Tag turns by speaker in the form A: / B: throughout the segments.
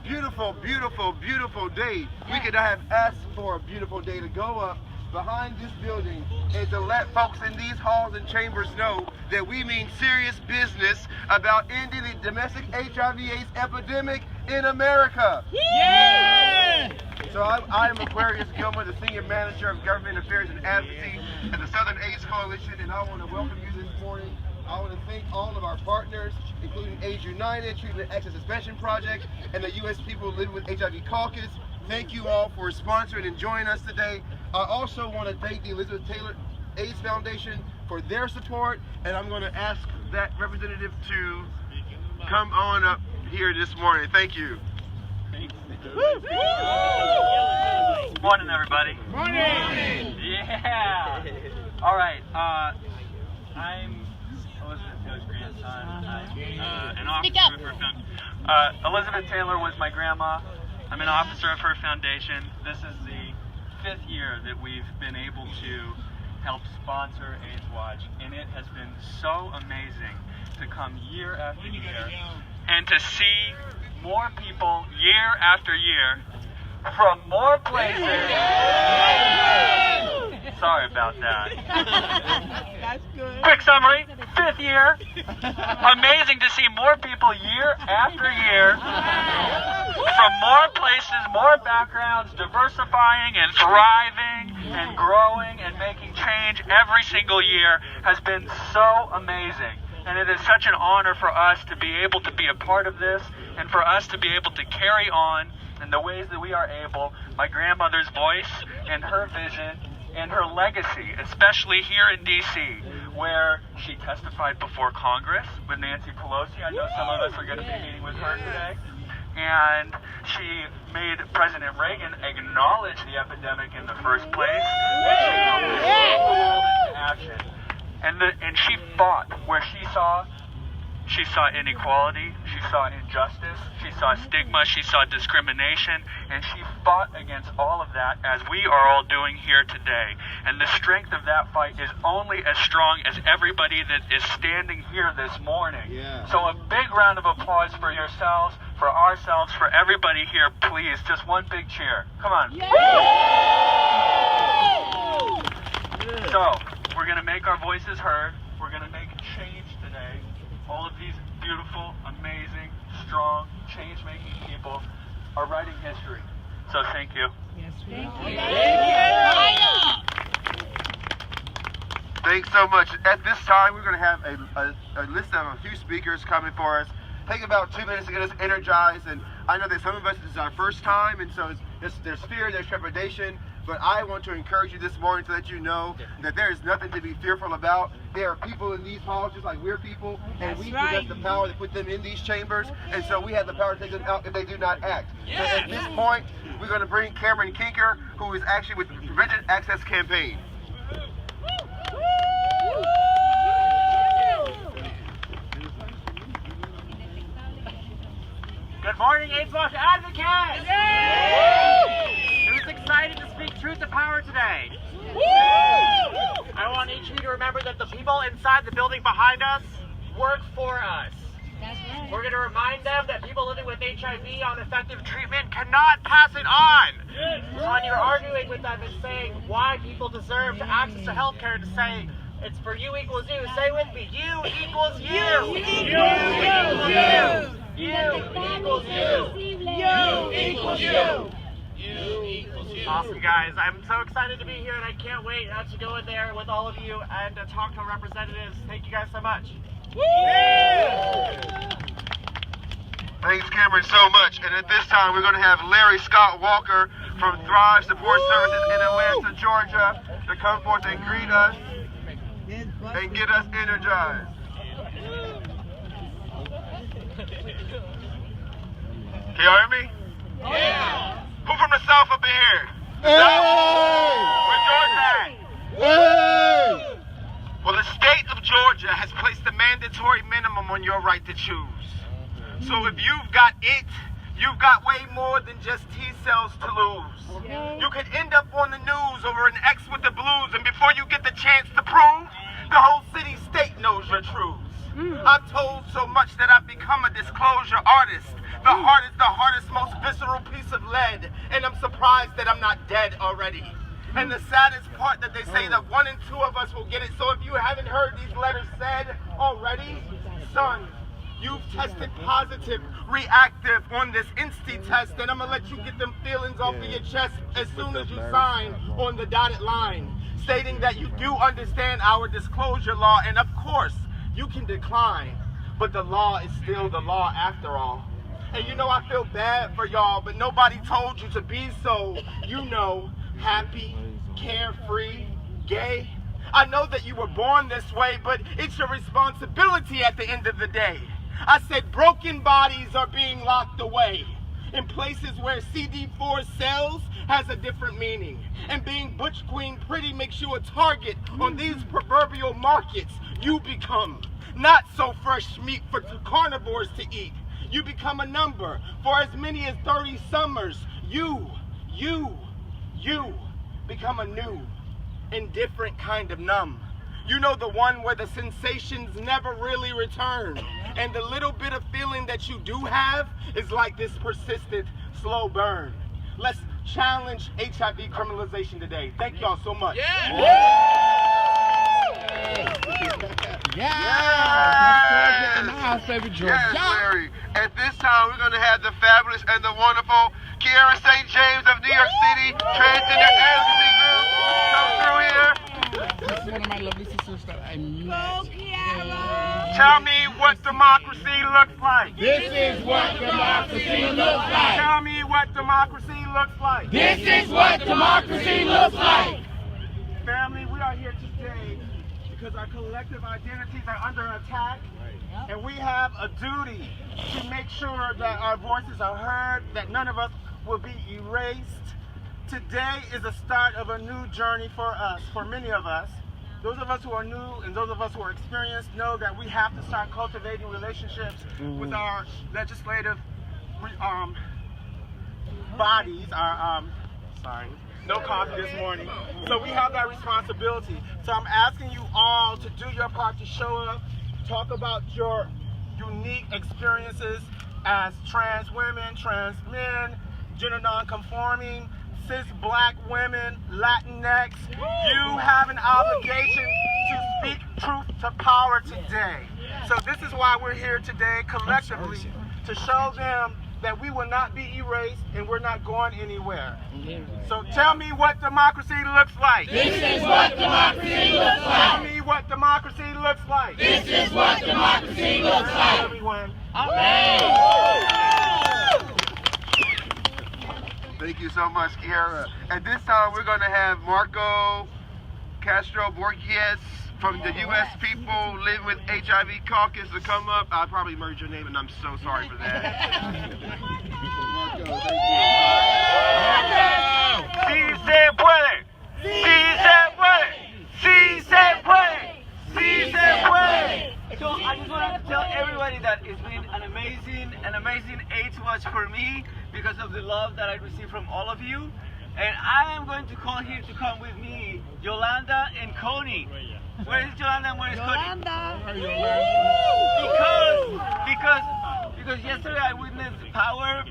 A: beautiful, beautiful, beautiful day. We could have asked for a beautiful day to go up behind this building and to let folks in these halls and chambers know that we mean serious business about ending the domestic HIV/AIDS epidemic in America.
B: Yeah!
A: So I am Aquarius Gilmer, the Senior Manager of Government Affairs and Advocacy at the Southern AIDS Coalition, and I want to welcome you this morning. I want to thank all of our partners, including AIDS United, Treatment Access Suspension Project, and the U.S. People Living with HIV Caucus. Thank you all for sponsoring and joining us today. I also want to thank the Elizabeth Taylor AIDS Foundation for their support, and I'm going to ask that representative to come on up here this morning. Thank you.
C: Morning, everybody.
B: Morning!
C: Yeah! All right, I'm Elizabeth Taylor's grandson. I'm an officer of her foundation. Elizabeth Taylor was my grandma. I'm an officer of her foundation. This is the 5th year that we've been able to help sponsor AIDSWatch, and it has been so amazing to come year after year and to see more people year after year from more places. Sorry about that.
B: That's good.
C: Quick summary, 5th year. Amazing to see more people year after year from more places, more backgrounds, diversifying and thriving and growing and making change every single year has been so amazing. And it is such an honor for us to be able to be a part of this and for us to be able to carry on in the ways that we are able, my grandmother's voice and her vision and her legacy, especially here in D.C., where she testified before Congress with Nancy Pelosi. I know some of us are going to be meeting with her today. And she made President Reagan acknowledge the epidemic in the first place. And she helped the world into action. And she fought where she saw inequality, she saw injustice, she saw stigma, she saw discrimination, and she fought against all of that as we are all doing here today. And the strength of that fight is only as strong as everybody that is standing here this morning.
A: Yeah.
C: So a big round of applause for yourselves, for ourselves, for everybody here, please. Just one big cheer. Come on.
B: Yeah.
C: So, we're going to make our voices heard. We're going to make change today. All of these beautiful, amazing, strong, change-making people are writing history. So thank you.
B: Yes,
A: Thanks so much. At this time, we're going to have a list of a few speakers coming for us. Take about 2 minutes to get us energized. And I know that some of us, this is our first time, and so there's fear, there's trepidation. But I want to encourage you this morning to let you know that there is nothing to be fearful about. There are people in these halls just like we're people, and we possess the power to put them in these chambers, and so we have the power to take them out if they do not act. So at this point, we're going to bring Cameron Kinker, who is actually with the Prevention Access Campaign.
D: Good morning, AIDSWatch advocates! Who's excited to speak truth to power today? I want each of you to remember that the people inside the building behind us work for us.
B: That's right.
D: We're going to remind them that people living with HIV on effective treatment cannot pass it on. So when you're arguing with them and saying why people deserve access to health care, to say it's for you equals you, say with me, you equals you. You equals you. You equals you. You equals you. You equals you. Awesome, guys. I'm so excited to be here, and I can't wait to go in there with all of you and to talk to representatives. Thank you guys so much.
A: Thanks, Cameron, so much. And at this time, we're going to have Larry Scott Walker from Thrive Support Services in Atlanta, Georgia, to come forth and greet us and get us energized. Can y'all hear me?
D: Yeah.
A: Who from the South up in here? Where Georgia at? Well, the state of Georgia has placed a mandatory minimum on your right to choose. So if you've got it, you've got way more than just T cells to lose. You could end up on the news over an X with the blues, and before you get the chance to prove, the whole city-state knows your truths. I've told so much that I've become a disclosure artist. The hardest, most surprised that I'm not dead already. And the saddest part that they say that 1 in 2 of us will get it. So if you haven't heard these letters said already, son, you've tested positive, reactive on this Insti test, and I'm gonna let you get them feelings off of your chest as soon as you sign on the dotted line, stating that you do understand our disclosure law, and of course, you can decline, but the law is still the law after all. And you know I feel bad for y'all, but nobody told you to be so, happy, carefree, gay. I know that you were born this way, but it's your responsibility at the end of the day. I said broken bodies are being locked away in places where CD4 sells has a different meaning. And being butch queen pretty makes you a target on these proverbial markets. You become not so fresh meat for carnivores to eat. You become a number for as many as 30 summers. You become a new and different kind of numb. You know, the one where the sensations never really return. And the little bit of feeling that you do have is like this persistent, slow burn. Let's challenge HIV criminalization today. Thank y'all so much.
B: Yeah.
A: Yes, Larry. At this time, we're going to have the fabulous and the wonderful Kiara St. James of New York City, transgender advocacy group, come through here.
B: This is one of my lovely sisters that I met.
A: Tell me what democracy looks like.
B: This is what democracy looks like.
A: Tell me what democracy looks like.
B: This is what democracy looks like.
A: Family, we are here today because our collective identities are under attack, and we have a duty to make sure that our voices are heard, that none of us will be erased. Today is the start of a new journey for us, for many of us. Those of us who are new and those of us who are experienced know that we have to start cultivating relationships with our legislative bodies, sorry, no coffee this morning. So we have that responsibility. So I'm asking you all to do your part to show up, talk about your unique experiences as trans women, trans men, gender non-conforming, cis black women, Latinx. You have an obligation to speak truth to power today. So this is why we're here today collectively, to show them that we will not be erased and we're not going anywhere. So tell me what democracy looks like.
B: This is what democracy looks
A: Tell
B: like.
A: me what democracy looks like.
B: This is what democracy looks like.
A: Everyone. Thank you so much, Kiara. At this time, we're going to have Marco Castro Borges from the U.S. People Living with HIV Caucus to come up. I'll probably merge your name, and I'm so sorry for that. Marco, thank you. Sí se puede. Sí se puede. Sí se puede. Sí se puede.
E: So I just wanted to tell everybody that it's been an amazing AIDSWatch for me because of the love that I received from all of you. And I am going to call here to come with me Yolanda and Coney. Where is Yolanda and where is Coney? Because yesterday I witnessed the power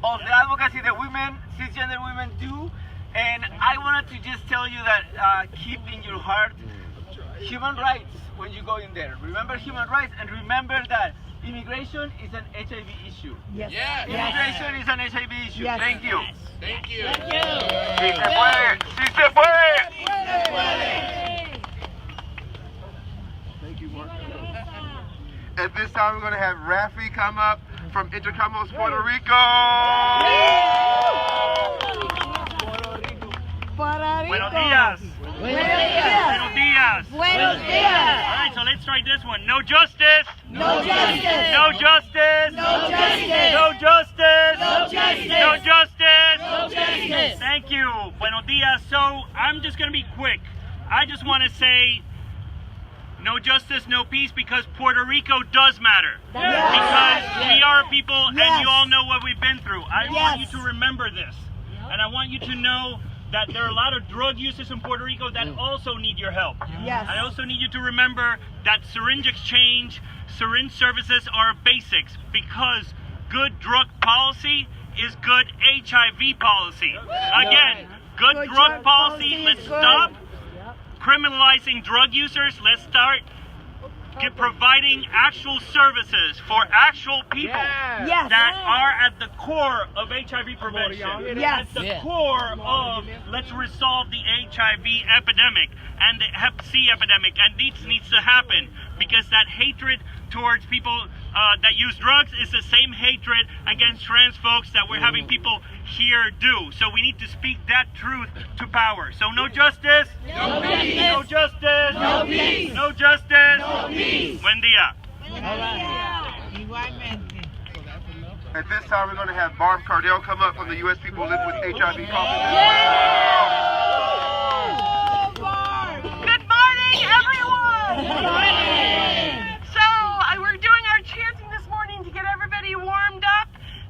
E: of the advocacy that women, cisgender women do. And I wanted to just tell you that keep in your heart human rights when you go in there. Remember human rights and remember that immigration is an HIV issue.
B: Yes.
E: Immigration is an HIV issue.
B: Yes.
E: Thank you.
B: Thank you.
A: Sí se puede. Sí se puede. Thank you, Marco. At this time, we're going to have Rafi come up from Intercombos, Puerto Rico.
C: Buenos dias. Buenos dias.
B: Buenos dias.
C: All right, so let's try this one. No justice.
B: No justice.
C: No justice.
B: No justice.
C: No justice.
B: No justice.
C: No justice.
B: No justice.
C: Thank you. Buenos dias. So I'm just going to be quick. I just want to say no justice, no peace, because Puerto Rico does matter.
B: Yes.
C: Because we are a people and
B: Yes.
C: you all know what we've been through. I want you
B: Yes.
C: to remember this. And I want you to know that there are a lot of drug users in Puerto Rico that also need your help.
B: Yes.
C: I also need you to remember that syringe exchange, syringe services are basics, because good drug policy is good HIV policy. Again, good drug policy. Let's stop criminalizing drug users. Let's start providing actual services for actual people that are at the core of HIV prevention, at the core of let's resolve the HIV epidemic and the Hep C epidemic, and needs to happen, because that hatred towards people that use drugs is the same hatred against trans folks that we're having people here do. So we need to speak that truth to power. So no justice, no peace. No justice, no peace. No justice, no peace. Buen día.
A: At this time, we're going to have Barb Cardell come up from the U.S. People Live with HIV Conference.
F: Good morning, everyone! Good morning! So, we're doing our chanting this morning to get everybody warmed up.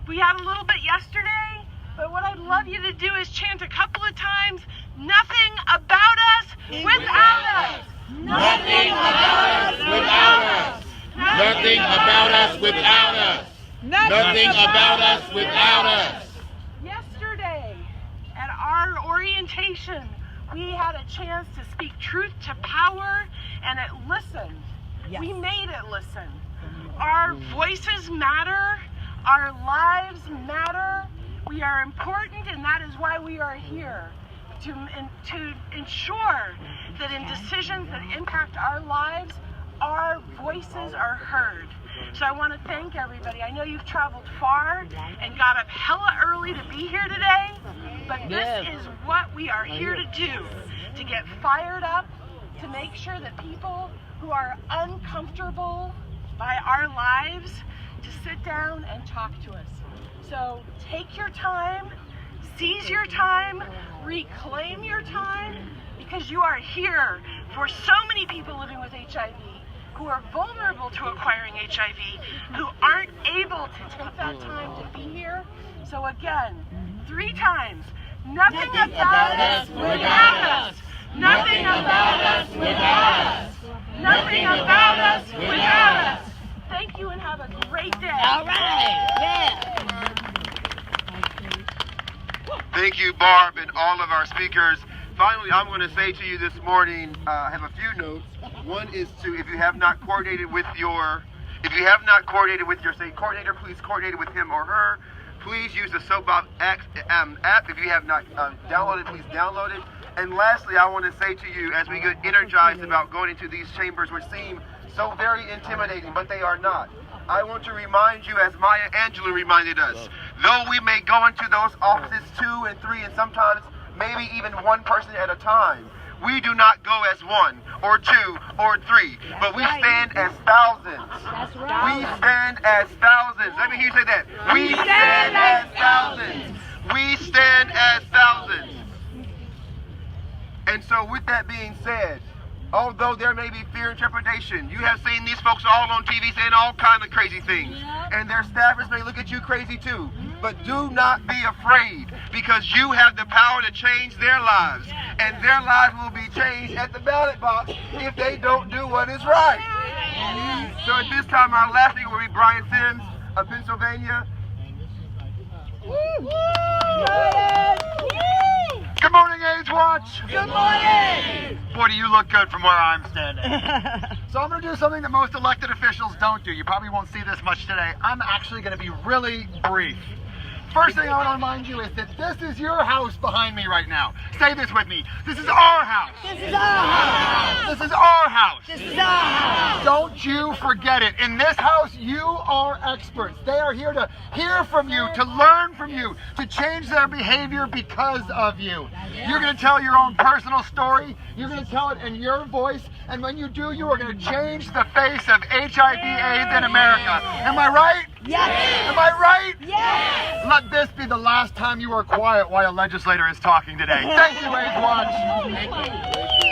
F: We had a little bit yesterday, but what I'd love you to do is chant a couple of times, nothing about us without us!
G: Nothing about us without us! Nothing about us without us! Nothing about us without us!
F: Yesterday, at our orientation, we had a chance to speak truth to power, and it listened. Yes. We made it listen. Our voices matter. Our lives matter. We are important, and that is why we are here, to ensure that in decisions that impact our lives, our voices are heard. So I want to thank everybody. I know you've traveled far and got up hella early to be here today, but this is what we are here to do, to get fired up, to make sure that people who are uncomfortable by our lives, to sit down and talk to us. So take your time, seize your time, reclaim your time, because you are here for so many people living with HIV, who are vulnerable to acquiring HIV, who aren't able to take that time to be here. So again, 3 times, nothing about us without us. Nothing about us without us. Nothing about us without us. Thank you and have a great day. All right.
A: Thank you, Barb, and all of our speakers. Finally, I'm going to say to you this morning, I have a few notes. One is to, if you have not coordinated with your state coordinator, please coordinate with him or her. Please use the Soapbox app. If you have not downloaded, please download it. And lastly, I want to say to you, as we get energized about going into these chambers, which seem so very intimidating, but they are not. I want to remind you, as Maya Angelou reminded us, though we may go into those offices 2 and 3 and sometimes maybe even one person at a time, we do not go as 1 or 2 or 3, but we stand as thousands. That's right. We stand as thousands. Let me hear you say that. We stand as thousands. We stand as thousands. And so with that being said, although there may be fear and trepidation, you have seen these folks all on TV saying all kinds of crazy things. And their staffers may look at you crazy too. But do not be afraid, because you have the power to change their lives. And their lives will be changed at the ballot box if they don't do what is right. So at this time, our last speaker will be Brian Sims of Pennsylvania. Good morning, AIDSWatch.
H: Good morning.
A: Boy, do you look good from where I'm standing.
H: So I'm going to do something that most elected officials don't do. You probably won't see this much today. I'm actually going to be really brief. First thing I want to remind you is that this is your house behind me right now. Say this with me. This is our house.
G: This is our house.
H: This is our house.
G: This is our house.
H: Don't you forget it. In this house, you are experts. They are here to hear from you, to learn from you, to change their behavior because of you. You're going to tell your own personal story. You're going to tell it in your voice. And when you do, you are going to change the face of HIV/AIDS in America. Am I right?
G: Yes.
H: Am I right?
G: Yes.
H: Let this be the last time you are quiet while a legislator is talking today. Thank you, AIDSWatch.